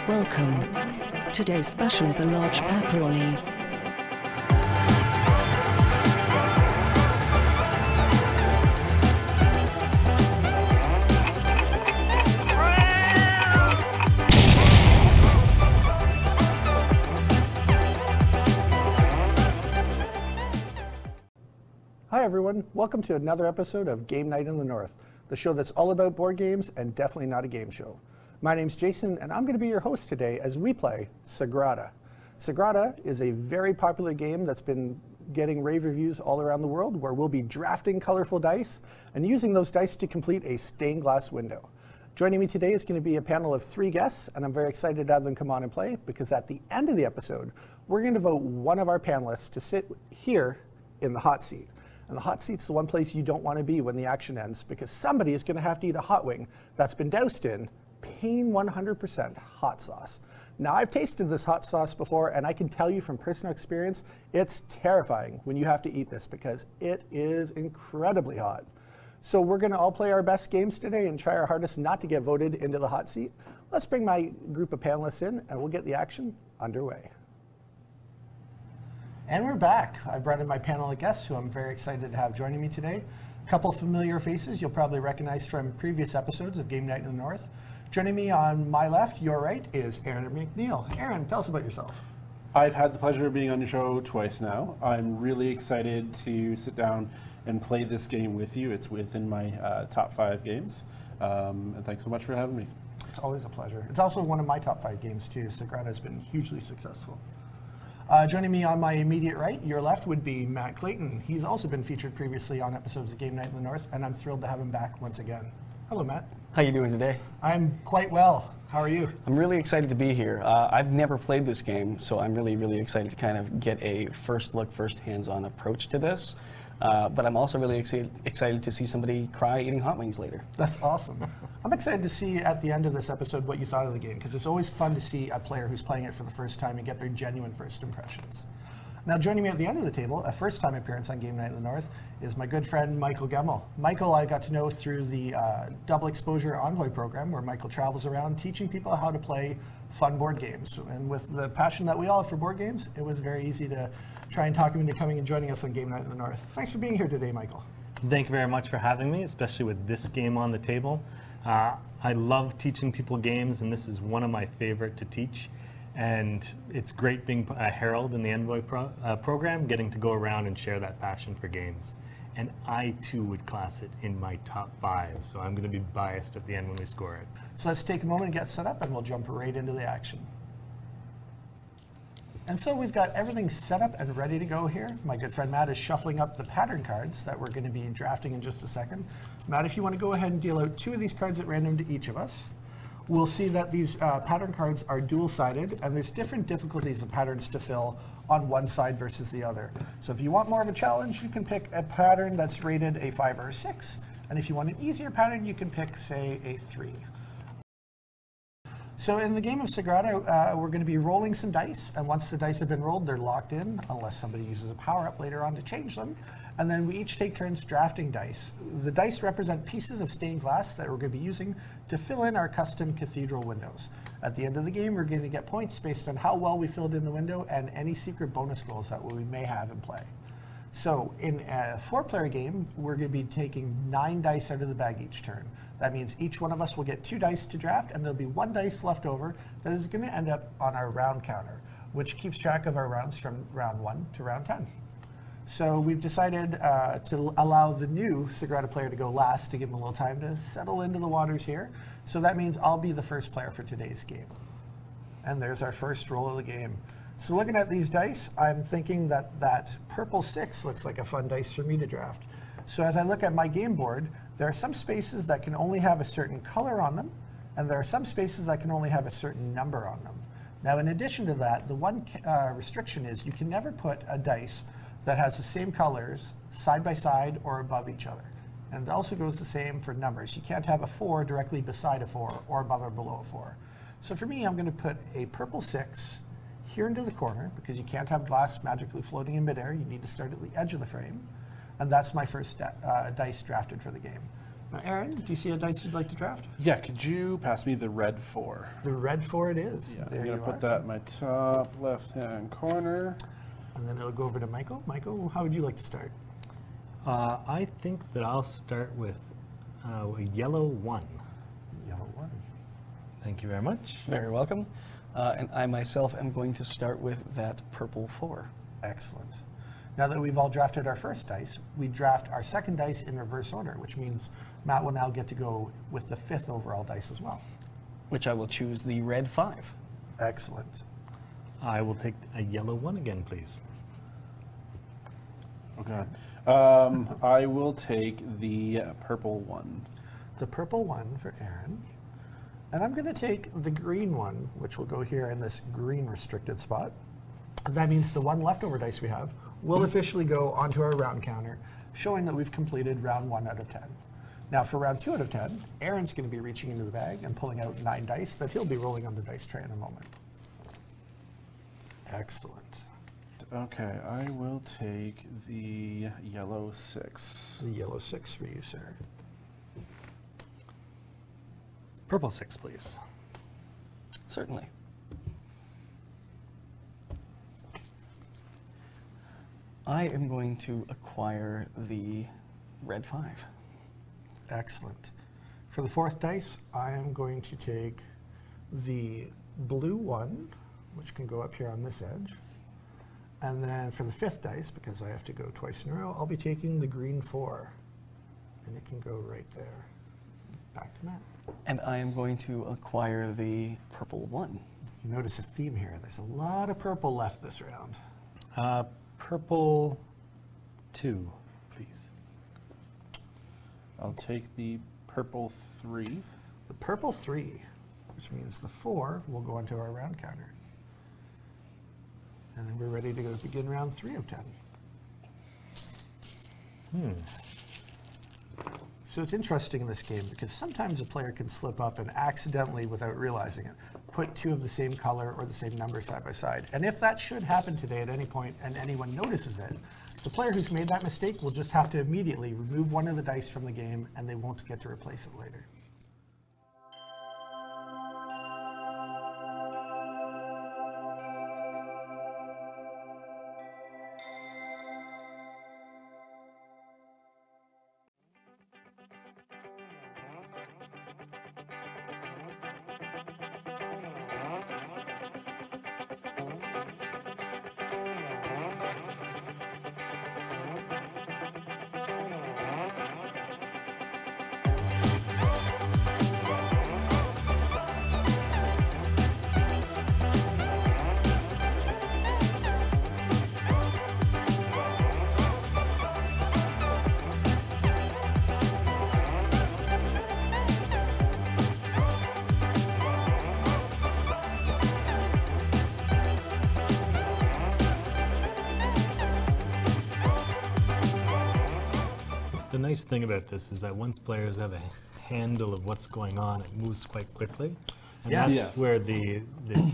Welcome. Today's special is a large pepperoni. Hi everyone, welcome to another episode of Game Night in the North, the show that's all about board games and definitely not a game show. My name's Jason and I'm going to be your host today as we play Sagrada. Sagrada is a very popular game that's been getting rave reviews all around the world, where we'll be drafting colorful dice and using those dice to complete a stained glass window. Joining me today is going to be a panel of 3 guests, and I'm very excited to have them come on and play, because at the end of the episode we're going to vote one of our panelists to sit here in the hot seat. And the hot seat's the one place you don't want to be when the action ends, because somebody is going to have to eat a hot wing that's been doused in Pain 100% hot sauce. Now, I've tasted this hot sauce before, and I can tell you from personal experience, it's terrifying when you have to eat this, because it is incredibly hot. So we're going to all play our best games today and try our hardest not to get voted into the hot seat. Let's bring my group of panelists in, and we'll get the action underway. And we're back. I brought in my panel of guests who I'm very excited to have joining me today. A couple familiar faces you'll probably recognize from previous episodes of Game Night in the North. Joining me on my left, your right, is Aaron McNeil. Aaron, tell us about yourself. I've had the pleasure of being on your show twice now. I'm really excited to sit down and play this game with you. It's within my top 5 games. And thanks so much for having me. It's always a pleasure. It's also one of my top 5 games too. Sagrada has been hugely successful. Joining me on my immediate right, your left, would be Matt Clayton. He's also been featured previously on episodes of Game Night in the North, and I'm thrilled to have him back once again. Hello, Matt. How are you doing today? I'm quite well. How are you? I'm really excited to be here. I've never played this game, so I'm really excited to kind of get a first look, first hands-on approach to this. But I'm also really excited to see somebody cry eating hot wings later. That's awesome. I'm excited to see at the end of this episode what you thought of the game, because it's always fun to see a player who's playing it for the first time and get their genuine first impressions. Now, joining me at the end of the table, a first-time appearance on Game Night in the North, is my good friend Michael Gemmel. Michael I got to know through the Double Exposure Envoy program, where Michael travels around teaching people how to play fun board games. And with the passion that we all have for board games, it was very easy to try and talk him into coming and joining us on Game Night in the North. Thanks for being here today, Michael. Thank you very much for having me, especially with this game on the table. I love teaching people games, and this is one of my favorite to teach. And it's great being a herald in the Envoy program, getting to go around and share that passion for games. And I too would class it in my top 5, so I'm going to be biased at the end when we score it. So let's take a moment and get set up, and we'll jump right into the action. And so we've got everything set up and ready to go here. My good friend Matt is shuffling up the pattern cards that we're going to be drafting in just a second. Matt, if you want to go ahead and deal out 2 of these cards at random to each of us. We'll see that these pattern cards are dual-sided, and there's different difficulties of patterns to fill on one side versus the other. So if you want more of a challenge, you can pick a pattern that's rated a 5 or a 6. And if you want an easier pattern, you can pick, say, a 3. So in the game of Sagrada, we're going to be rolling some dice, and once the dice have been rolled, they're locked in, unless somebody uses a power-up later on to change them. And then we each take turns drafting dice. The dice represent pieces of stained glass that we're going to be using to fill in our custom cathedral windows. At the end of the game, we're going to get points based on how well we filled in the window and any secret bonus rolls that we may have in play. So in a 4-player game, we're going to be taking 9 dice out of the bag each turn. That means each one of us will get 2 dice to draft, and there'll be 1 dice left over that is going to end up on our round counter, which keeps track of our rounds from round 1 to round 10. So we've decided to allow the new Sagrada player to go last to give him a little time to settle into the waters here. So that means I'll be the first player for today's game. And there's our first roll of the game. So looking at these dice, I'm thinking that that purple 6 looks like a fun dice for me to draft. So as I look at my game board, there are some spaces that can only have a certain color on them, and there are some spaces that can only have a certain number on them. Now, in addition to that, the one restriction is you can never put a dice that has the same colors side by side or above each other. And it also goes the same for numbers. You can't have a 4 directly beside a 4 or above or below a 4. So for me, I'm going to put a purple 6 here into the corner, because you can't have glass magically floating in midair. You need to start at the edge of the frame. And that's my first dice drafted for the game. Now, Aaron, do you see a dice you'd like to draft? Yeah, could you pass me the red 4? The red 4 it is. Yeah, There I'm you gonna are. put that in my top left-hand corner. And then it'll go over to Michael. Michael, how would you like to start? I think that I'll start with a yellow 1. Yellow 1. Thank you very much. Very welcome. And I myself am going to start with that purple 4. Excellent. Now that we've all drafted our first dice, we draft our second dice in reverse order, which means Matt will now get to go with the 5th overall dice as well. Which I will choose the red 5. Excellent. I will take a yellow 1 again, please. Oh God. I will take the purple 1. The purple 1 for Aaron. And I'm going to take the green 1, which will go here in this green restricted spot. That means the 1 leftover dice we have will officially go onto our round counter, showing that we've completed round 1 out of 10. Now for round 2 out of 10, Aaron's going to be reaching into the bag and pulling out 9 dice that he'll be rolling on the dice tray in a moment. Excellent. Okay, I will take the yellow 6. The yellow 6 for you, sir. Purple 6, please. Certainly. I am going to acquire the red 5. Excellent. For the 4th dice, I am going to take the blue 1, which can go up here on this edge. And then for the 5th dice, because I have to go twice in a row, I'll be taking the green 4. And it can go right there. Back to Matt. And I am going to acquire the purple 1. You notice a theme here. There's a lot of purple left this round. Purple 2, please. I'll take the purple 3. The purple 3, which means the 4 will go into our round counter. And then we're ready to go begin round 3 of 10. So it's interesting in this game because sometimes a player can slip up and accidentally, without realizing it, put 2 of the same color or the same number side by side. And if that should happen today at any point and anyone notices it, the player who's made that mistake will just have to immediately remove 1 of the dice from the game and they won't get to replace it later. The nice thing about this is that once players have a handle of what's going on, it moves quite quickly. And Yes. that's where the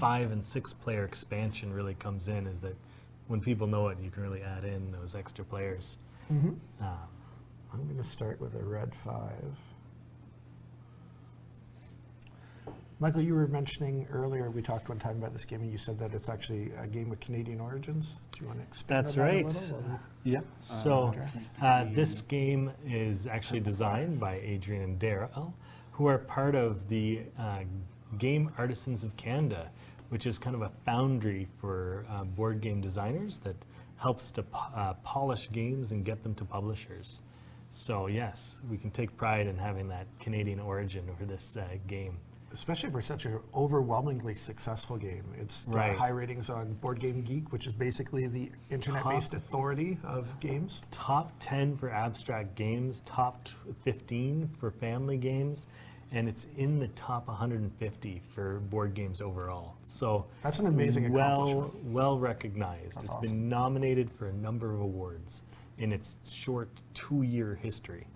5 and 6 player expansion really comes in, is that when people know it, you can really add in those extra players. I'm going to start with a red 5. Michael, you were mentioning earlier, we talked one time about this game and you said that it's actually a game with Canadian origins. Do you want to expand That's on that right. a little? Or- Yeah. So this game is actually designed by Adrian and Daryl, who are part of the Game Artisans of Canada, which is kind of a foundry for board game designers that helps to polish games and get them to publishers. So yes, we can take pride in having that Canadian origin over this game. Especially for such an overwhelmingly successful game. It's got Right. high ratings on Board Game Geek, which is basically the internet-based authority of games. Top 10 for abstract games, top 15 for family games, and it's in the top 150 for board games overall. So That's an amazing accomplishment. well recognized. That's It's awesome. been nominated for a number of awards in its short 2-year history.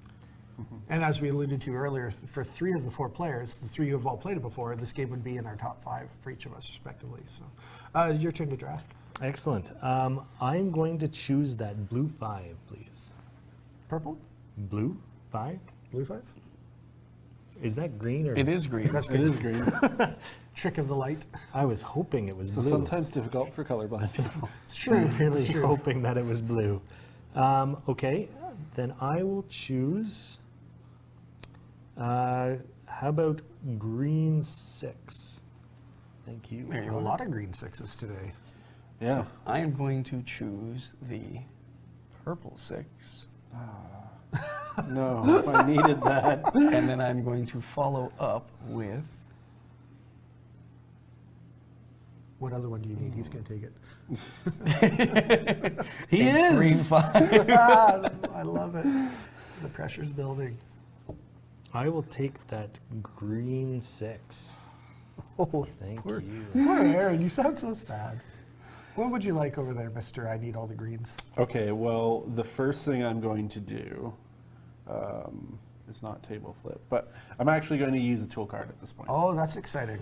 And as we alluded to earlier, for 3 of the 4 players, the 3 who have all played it before, this game would be in our top 5 for each of us, respectively. So, your turn to draft. Excellent. I'm going to choose that blue 5, please. Purple, Blue 5? blue 5. Is that green or? It is green. That's It good. is green. Trick of the light. I was hoping it was So blue. sometimes difficult for colorblind people. It's true. Really It's true. hoping that it was blue. Okay, then I will choose. How about green 6? Thank you. There you A go. lot of green 6s today. Yeah. I am going to choose the purple 6, No, I needed that. and then I'm going to follow up with. What other one do you need? He's going to take it. He a green is. 5. Ah, I love it. The pressure's building. I will take that green 6. Oh, Thank poor, you. poor Aaron, you sound so sad. What would you like over there, Mr. I need all the greens? Okay, well, the first thing I'm going to do is not table flip, but I'm actually going to use a tool card at this point. Oh, that's exciting.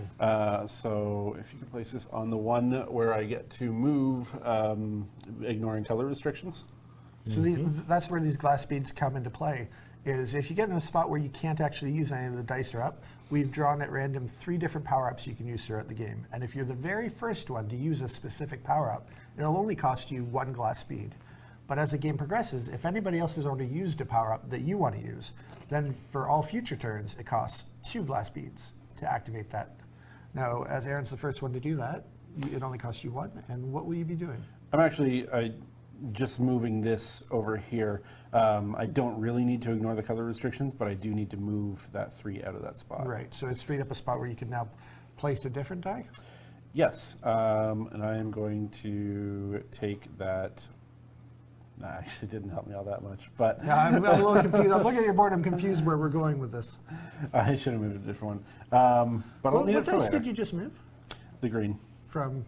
So if you can place this on the one where I get to move, ignoring color restrictions. So that's where these glass beads come into play, is if you get in a spot where you can't actually use any of the dice are up, we've drawn at random 3 different power-ups you can use throughout the game. And if you're the very first one to use a specific power-up, it'll only cost you 1 glass bead. But as the game progresses, if anybody else has already used a power-up that you want to use, then for all future turns, it costs 2 glass beads to activate that. Now, as Aaron's the first one to do that, it only costs you 1, and what will you be doing? I'm actually just moving this over here. I don't really need to ignore the color restrictions, but I do need to move that 3 out of that spot. Right, so it's freed up a spot where you can now place a different die? Yes, and I am going to take that. Nah, actually didn't help me all that much, but Yeah, I'm a little confused. I'm looking at your board, I'm confused where we're going with this. I should have moved a different one. But I'll need What it for dice later. did you just move? The green From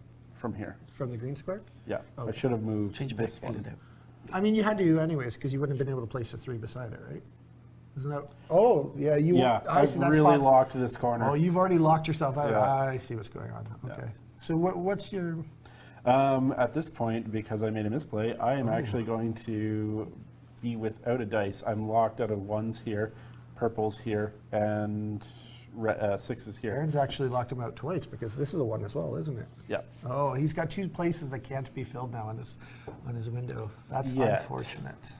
here. the green square? Yeah, I Okay. should have moved Change it this back, one. and it out. I mean, you had to anyways, because you wouldn't have been able to place a 3 beside it, right? Isn't that? Oh, yeah, you. Yeah, I I've see that really spot's- locked this corner. Oh, you've already locked yourself out. Yeah. I see what's going on. Okay. So what's your? At this point, because I made a misplay, I am actually going to be without a dice. I'm locked out of 1s here, purples here, and 6s here. Aaron's actually locked him out twice because this is a 1 as well, isn't it? Yeah. Oh, he's got 2 places that can't be filled now on his window. That's Yet. unfortunate.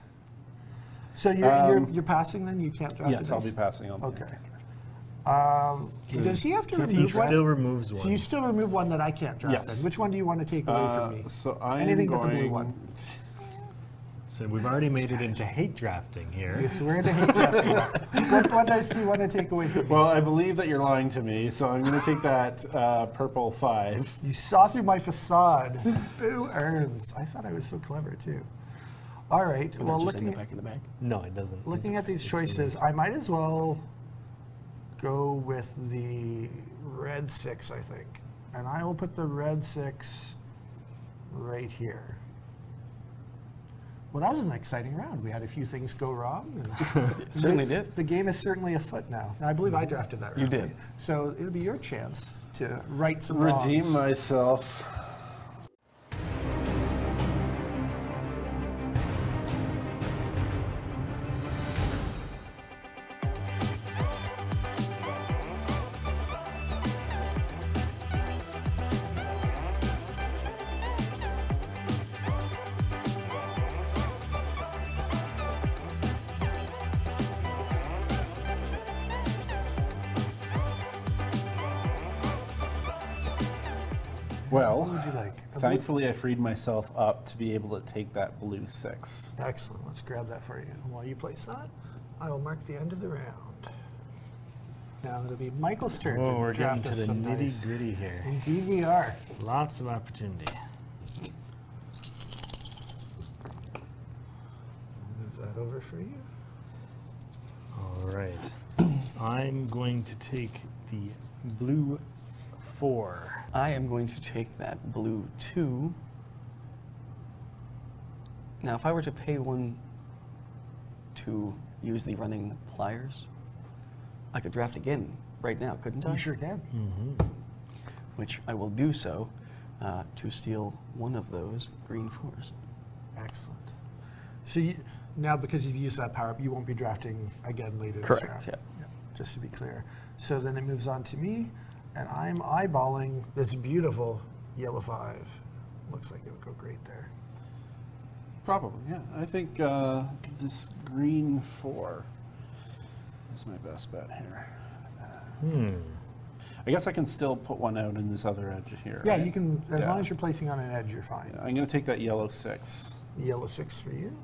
So you're passing then? You can't draft Yes, a I'll dice? be passing on. Okay. Does he have to He remove one? still removes one. So you still remove one that I can't draft Yes. then. Which one do you want to take away from me? So I'm Anything going. but the blue one. So we've already made it into hate drafting here. Yes, we're into hate drafting now. What dice do you want to take away from me? Well, I believe that you're lying to me, so I'm going to take that purple 5. You saw through my facade. Boo earns. I thought I was so clever too. All right. And Well, then just end looking it back in the bag. No, it doesn't. looking at these choices, I might as well go with the red 6, I think. And I will put the red 6 right here. Well, that was an exciting round. We had a few things go wrong. And It certainly did. The game is certainly afoot now. I believe I drafted that round. You did. right? So it'll be your chance to right some Redeem wrongs. myself. Well, What would you like? A blue- thankfully I freed myself up to be able to take that blue 6. Excellent. Let's grab that for you. And while you place that, I will mark the end of the round. Now it'll be Michael's turn Oh, to we're getting draft to us the some nitty dice. gritty here. Indeed we are. Lots of opportunity. Move that over for you. All right. I'm going to take the blue 4. I am going to take that blue 2. Now, if I were to pay 1 to use the running pliers, I could draft again right now, couldn't I? You sure can. Which I will do so to steal one of those green 4s. Excellent. So now because you've used that power up, you won't be drafting again later this Correct, round. yeah. just to be clear. So then it moves on to me, and I'm eyeballing this beautiful yellow 5. Looks like it would go great there. Probably, yeah. I think this green 4 is my best bet here. I guess I can still put one out in this other edge here. Yeah, right? you can, as long as you're placing on an edge, you're fine. Yeah, I'm going to take that yellow 6. Yellow 6 for you.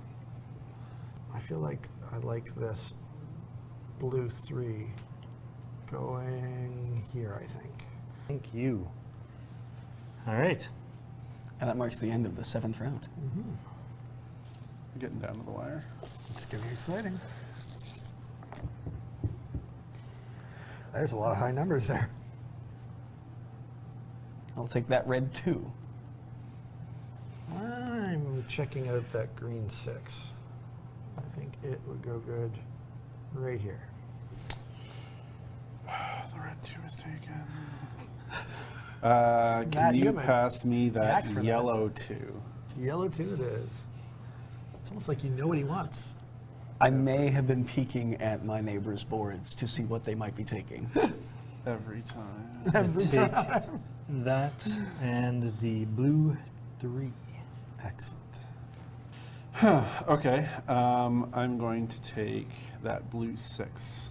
I feel like I like this blue 3 going here, I think. Thank you. All right. And that marks the end of the 7th round. Getting down to the wire. It's getting exciting. There's a lot of high numbers there. I'll take that red 2. I'm checking out that green 6. I think it would go good right here. The red 2 is taken. Matt, Can you you have a pass me knack that for that. yellow 2? Yellow 2 it is. It's almost like you know what he wants. I may have been peeking at my neighbor's boards to see what they might be taking. Every time. Every Take time. that and the blue 3. Excellent. Okay, I'm going to take that blue 6.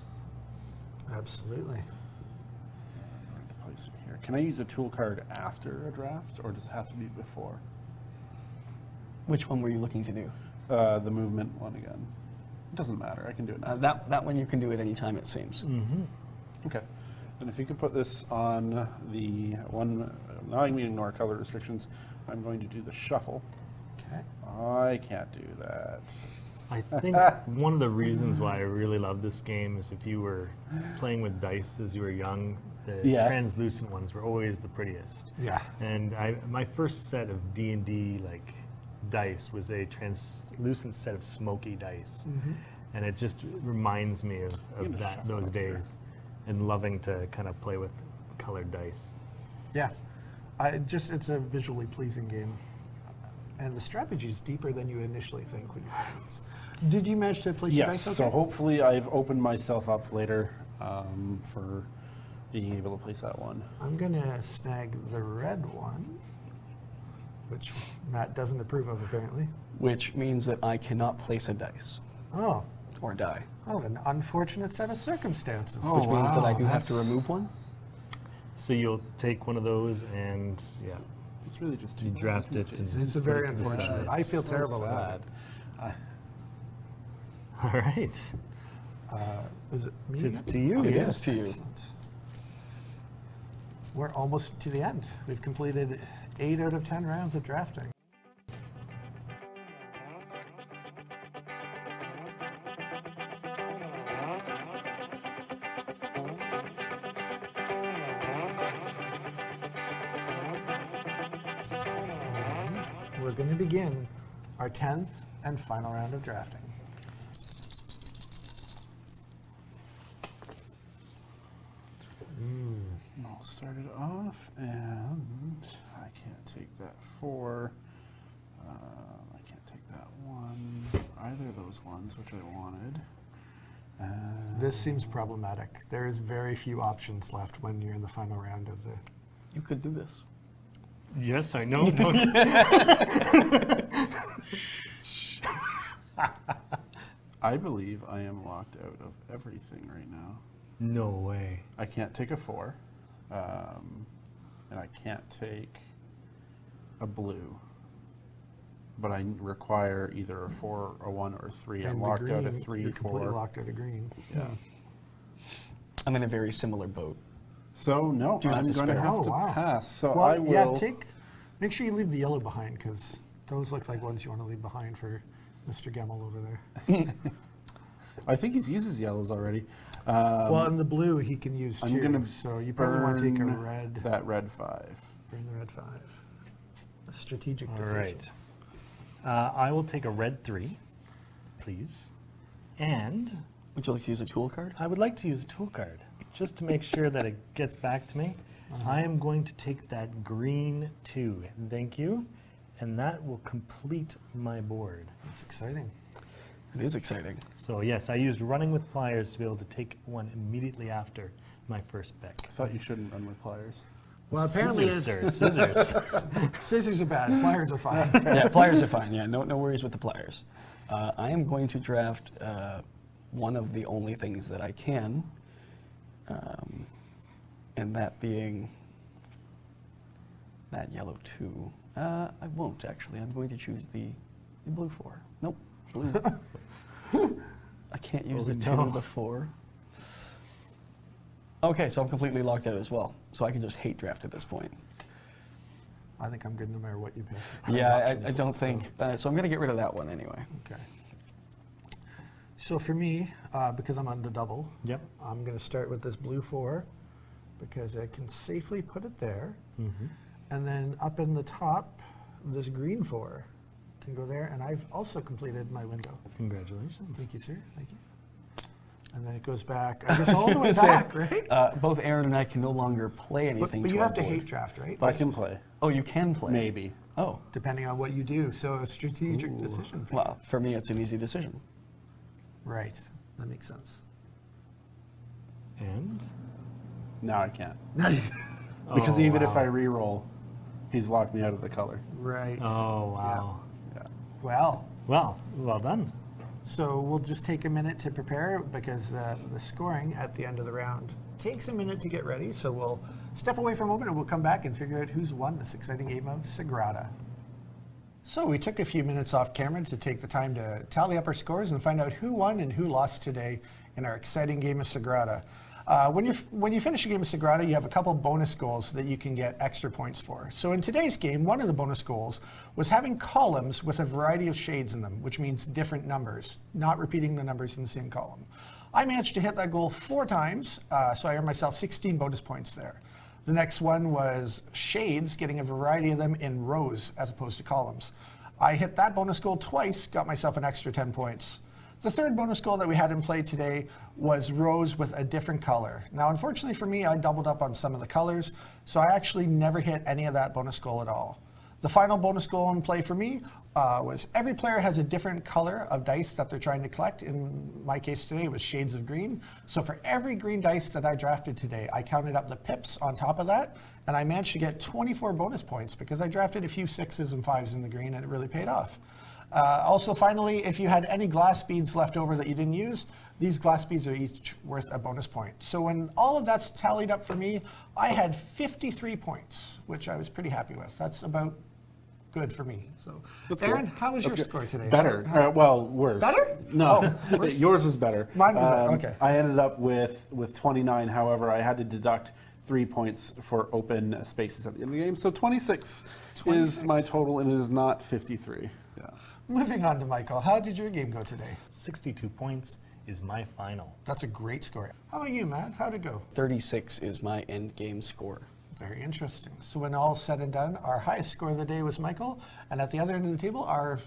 Absolutely. I'm going to place it here. Can I use a tool card after a draft, or does it have to be before? Which one were you looking to do? The movement one again. It doesn't matter. I can do it next. That one you can do at any time, it seems. Okay. And if you could put this on the one, now I'm going to ignore color restrictions. I'm going to do the shuffle. Okay. I can't do that. I think one of the reasons why I really love this game is if you were playing with dice as you were young, the Yeah. translucent ones were always the prettiest. Yeah. And my first set of D&D like dice was a translucent set of smoky dice, and it just reminds me You're of gonna that shuffle those up here. days, and loving to kind of play with colored dice. Yeah. It's a visually pleasing game. And the strategy is deeper than you initially think when you play this. Did you manage to place your Yes, dice so okay? hopefully I've opened myself up later for being able to place that one. I'm going to snag the red one, which Matt doesn't approve of apparently. Which means that I cannot place a dice Oh, or die. what an unfortunate set of circumstances. Which means that I wow, do have to that's- remove one. So you'll take one of those and It's really just You draft it and- It's a very Put it to the unfortunate. side. I feel terrible about it. all right. Is it me? It's again? to you. It yes. is to you. Excellent. We're almost to the end. We've completed 8 out of 10 rounds of drafting. We're going to begin our 10th and final round of drafting. I'll start it off, and I can't take that 4. I can't take that 1. Either of those ones, which I wanted. This seems problematic. There is very few options left when you're in the final round of the... You could do this. Yes, I know. Don't- I believe I am locked out of everything right now. no way. I can't take a 4, and I can't take a blue. But I require either a 4, a 1, or a 3. I'm and the locked out of green, 3, you're completely 4. locked out of green. Yeah. I'm in a very similar boat. So no, Do not I'm going to despair. have Oh, to wow. pass. So Well, I will. yeah, make sure you leave the yellow behind, because those look like ones you want to leave behind for Mr. Gemmel over there. I think he's used his yellows already. Well, and the blue he can use I'm too, gonna so you probably want to take a burn red. That red 5. Burn the red 5. A strategic All decision. right. I will take a red 3, please. And Would you like to use a tool card? I would like to use a tool card just to make sure that it gets back to me. I am going to take that green 2. Thank you. And that will complete my board. That's exciting. It is exciting. So yes, I used running with pliers to be able to take one immediately after my first pick. I thought you shouldn't run with pliers. Well, apparently Scissors, sir, scissors. scissors are bad. Pliers are fine. Yeah, pliers are fine. Yeah, no worries with the pliers. I am going to draft one of the only things that I can, and that being that yellow 2. I won't actually. I'm going to choose the blue 4. Nope, blue. I can't use the 2 or the 4. Okay, so I'm completely locked out as well. So I can just hate draft at this point. I think I'm good no matter what you pick. Yeah, I don't think. So I'm going to get rid of that one anyway. Okay. So for me, because I'm on the double, Yep. I'm going to start with this blue 4 because I can safely put it there. And then up in the top, this green 4 can go there. And I've also completed my window. Congratulations. Thank you, sir. Thank you. And then it goes back, I guess, all the way back, right? Both Aaron and I can no longer play anything. But to you our have to board. hate draft, right? I can play. Oh, you can play. Maybe. Oh, Depending on what you do. So a strategic decision. For well, for me, it's an easy decision. you. Right. That makes sense. And Now I can't. Right. Because Oh, even if wow. I re-roll, he's locked me out of the color. Oh wow. Yeah. Well, Well done. so we'll just take a minute to prepare because the scoring at the end of the round takes a minute to get ready. So we'll step away for a moment and we'll come back and figure out who's won this exciting game of Sagrada. So we took a few minutes off camera to take the time to tally up our scores and find out who won and who lost today in our exciting game of Sagrada. When you finish a game of Sagrada, you have a couple bonus goals that you can get extra points for. So in today's game, one of the bonus goals was having columns with a variety of shades in them, which means different numbers, not repeating the numbers in the same column. I managed to hit that goal 4 times, so I earned myself 16 bonus points there. The next one was shades, getting a variety of them in rows as opposed to columns. I hit that bonus goal twice, got myself an extra 10 points. The third bonus goal that we had in play today was rows with a different color. Now, unfortunately for me, I doubled up on some of the colors, so I actually never hit any of that bonus goal at all. The final bonus goal in play for me was every player has a different color of dice that they're trying to collect. In my case today, it was shades of green. So for every green dice that I drafted today, I counted up the pips on top of that, and I managed to get 24 bonus points because I drafted a few 6s and 5s in the green, and it really paid off. Also, finally, if you had any glass beads left over that you didn't use, these glass beads are each worth a bonus point. So when all of that's tallied up for me, I had 53 points, which I was pretty happy with. That's about good for me. So, That's Aaron, cool. how was That's your good. score today? Better. Well, worse. Better? No, Oh, worse? yours is better. Mine was better, okay. I ended up with 29. However, I had to deduct 3 points for open spaces at the end of the game. So 26 is my total, and it is not 53. Yeah. Moving on to Michael. How did your game go today? 62 points is my final. That's a great score. How about you, Matt? How'd it go? 36 is my end game score. Very interesting. So when all's said and done, our highest score of the day was Michael, and at the other end of the table, our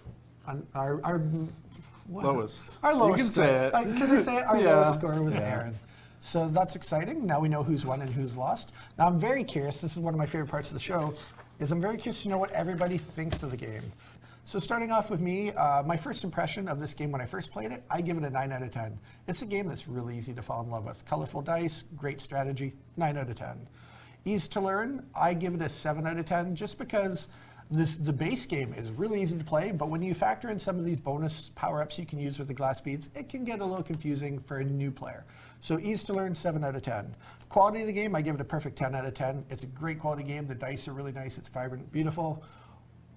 what? Lowest. Our You lowest can score. say it. Can I say it? Our Yeah. lowest score was Aaron. So that's exciting. Now we know who's won and who's lost. Now I'm very curious. This is one of my favorite parts of the show. Is I'm very curious to know what everybody thinks of the game. So starting off with me, my first impression of this game when I first played it, I give it a 9 out of 10. It's a game that's really easy to fall in love with. Colorful dice, great strategy, 9 out of 10. Easy to learn, I give it a 7 out of 10 just because the base game is really easy to play, but when you factor in some of these bonus power-ups you can use with the glass beads, it can get a little confusing for a new player. So easy to learn, 7 out of 10. Quality of the game, I give it a perfect 10 out of 10. It's a great quality game. The dice are really nice. It's vibrant, beautiful.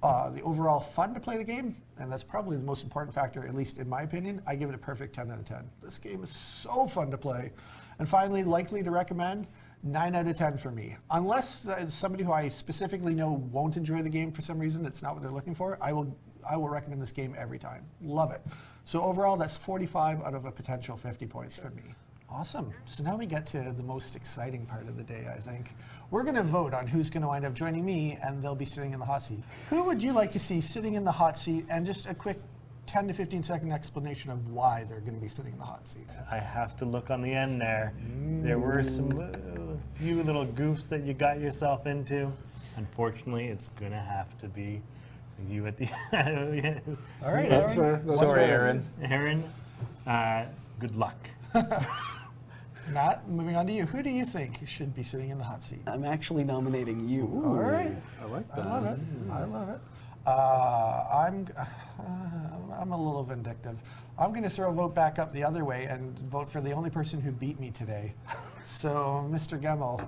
The overall fun to play the game, and that's probably the most important factor, at least in my opinion, I give it a perfect 10 out of 10. This game is so fun to play. And finally, likely to recommend, 9 out of 10 for me. Unless somebody who I specifically know won't enjoy the game for some reason, it's not what they're looking for, I will recommend this game every time. Love it. So overall, that's 45 out of a potential 50 points for me. Awesome. So now we get to the most exciting part of the day, I think. We're going to vote on who's going to wind up joining me, and they'll be sitting in the hot seat. Who would you like to see sitting in the hot seat, and just a quick 10 to 15 second explanation of why they're going to be sitting in the hot seat? I have to look on the end there. There were some few little goofs that you got yourself into. Unfortunately, it's going to have to be You at the. All right, That's Aaron. fair. That's Sorry, fair. Aaron. Aaron, good luck. Matt, moving on to you. Who do you think should be sitting in the hot seat? I'm actually nominating you. All right. I like I that. love it. I love it. I'm a little vindictive. I'm going to throw a vote back up the other way and vote for the only person who beat me today. So, Mr. Gemmel,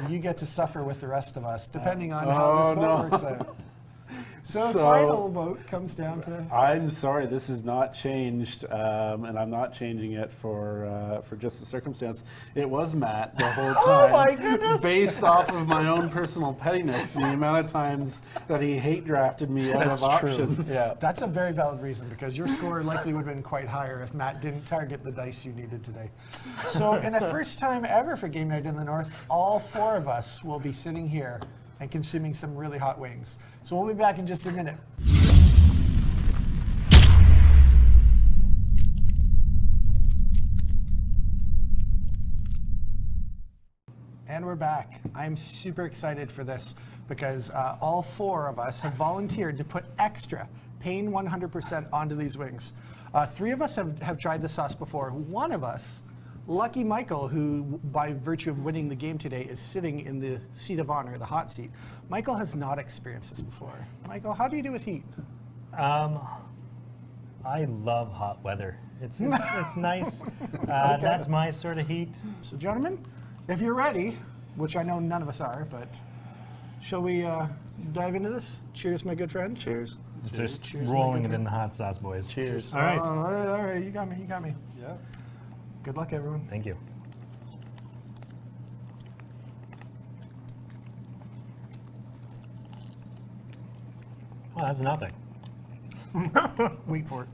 you get to suffer with the rest of us, depending on how this vote works out. So, the final vote comes down to... I'm sorry, this is not changed, and I'm not changing it for just the circumstance. It was Matt the whole time. Oh my goodness! Based off of my own personal pettiness, the amount of times that he hate drafted me out of options. Yeah. That's a very valid reason, because your score likely would have been quite higher if Matt didn't target the dice you needed today. So, in the first time ever for Game Night in the North, all four of us will be sitting here and consuming some really hot wings. So we'll be back in just a minute. And we're back. I'm super excited for this because all four of us have volunteered to put extra, paying 100% onto these wings. Three of us have tried the sauce before. One of us, Lucky Michael, who by virtue of winning the game today is sitting in the seat of honor, the hot seat. Michael has not experienced this before. Michael, how do you do with heat? I love hot weather. It's nice. That's my sort of heat. So gentlemen, if you're ready, which I know none of us are, but shall we dive into this? Cheers, my good friend. Cheers. Just Cheers, rolling my it good in the hot sauce, boys. Cheers. All right. All right, you got me, you got me. Yeah. Good luck, everyone. Thank you. Well, that's nothing. Wait for it.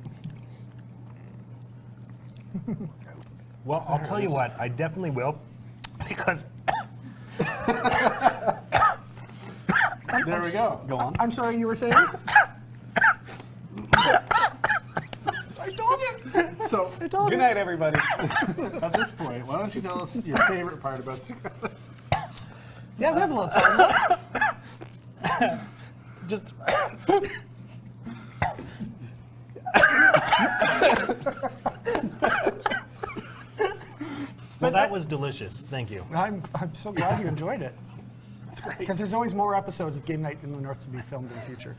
Well, I'll tell you what, I definitely will, because There we go. Go on. I'm sorry, you were saying? I told you. So, I told Good you. night, everybody. at this point, why don't you tell us your favorite part about Sagrada? Yeah, we have a little time. just well, that was delicious. Thank you. I'm so glad you enjoyed it. It's great. Because there's always more episodes of Game Night in the North to be filmed in the future.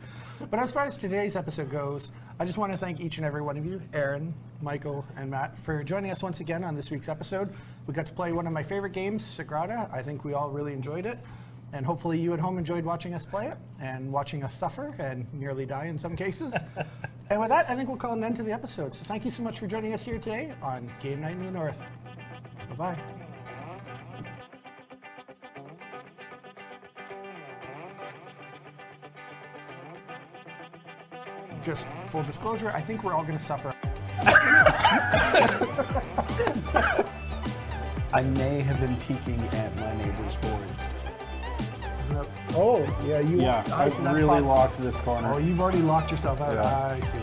But as far as today's episode goes, I just want to thank each and every one of you, Aaron, Michael, and Matt, for joining us once again on this week's episode. We got to play one of my favorite games, Sagrada. I think we all really enjoyed it. And hopefully you at home enjoyed watching us play it and watching us suffer and nearly die in some cases. And with that, I think we'll call an end to the episode. So thank you so much for joining us here today on Game Night in the North. Bye-bye. Just full disclosure, I think we're all going to suffer. I may have been peeking at my neighbor's boards. Oh, yeah, you. Yeah, I I've see, that really spot's- locked this corner. Oh, you've already locked yourself out. Yeah. I see.